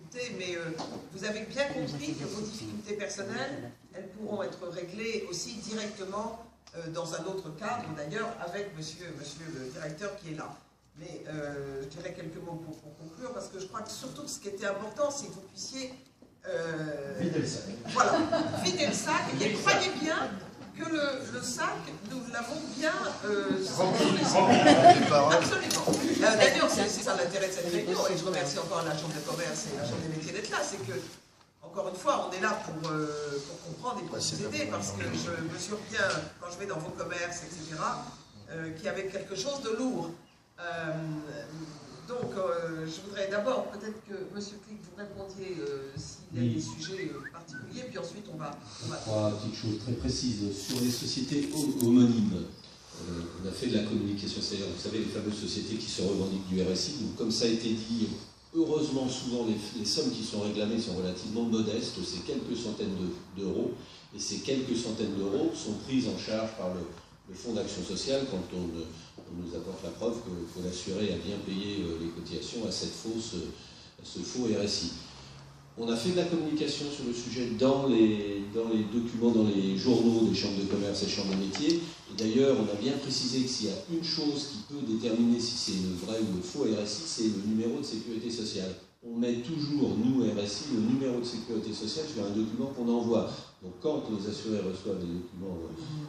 difficultés, mais vous avez bien compris que vos difficultés personnelles, elles pourront être réglées aussi directement dans un autre cadre, d'ailleurs, avec monsieur le directeur qui est là. Mais je dirais quelques mots pour conclure, parce que je crois que surtout ce qui était important, c'est que vous puissiez... vider le sac. Voilà, vider le sac, et croyez bien que le sac, nous l'avons bien... Absolument. D'ailleurs, c'est ça l'intérêt de cette réunion, et je remercie encore la Chambre de commerce et la Chambre des métiers d'être là, c'est que, encore une fois, on est là pour comprendre et pour vous aider, parce que je me souviens, quand je vais dans vos commerces, etc., qu'il y avait quelque chose de lourd. Donc, je voudrais d'abord, peut-être que M. Click, vous répondiez s'il y a des sujets particuliers, puis ensuite on va... Trois petites choses très précises. Sur les sociétés homonymes, on a fait de la communication, c'est-à-dire, vous savez, les fameuses sociétés qui se revendiquent du RSI. Donc, comme ça a été dit, heureusement, souvent, les sommes qui sont réclamées sont relativement modestes, c'est quelques centaines d'euros, et ces quelques centaines d'euros sont prises en charge par le Fonds d'action sociale quand on nous apporte la preuve que l'assuré a bien payé les cotisations à ce faux RSI. On a fait de la communication sur le sujet dans les documents, dans les journaux des chambres de commerce et chambres de métiers. Et d'ailleurs, on a bien précisé que s'il y a une chose qui peut déterminer si c'est le vrai ou le faux RSI, c'est le numéro de sécurité sociale. On met toujours, nous, RSI, le numéro de sécurité sociale sur un document qu'on envoie. Donc quand les assurés reçoivent des documents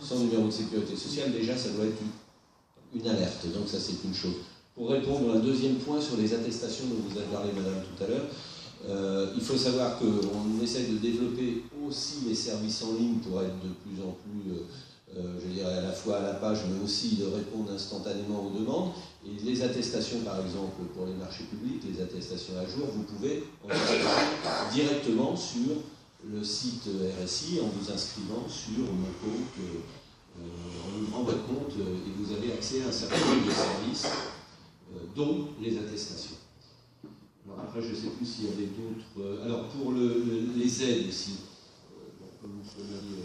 sans numéro de sécurité sociale, déjà ça doit être une alerte. Donc ça c'est une chose. Pour répondre à un deuxième point sur les attestations dont vous avez parlé, madame, tout à l'heure, il faut savoir qu'on essaie de développer aussi les services en ligne pour être de plus en plus, je dirais, à la fois à la page, mais aussi de répondre instantanément aux demandes. Et les attestations, par exemple, pour les marchés publics, les attestations à jour, vous pouvez en faire directement sur le site RSI en vous inscrivant sur mon compte, en ouvrant votre compte, et vous avez accès à un certain nombre de services, dont les attestations. Alors après, je ne sais plus s'il y avait d'autres... alors pour les aides aussi, comme vous l'avez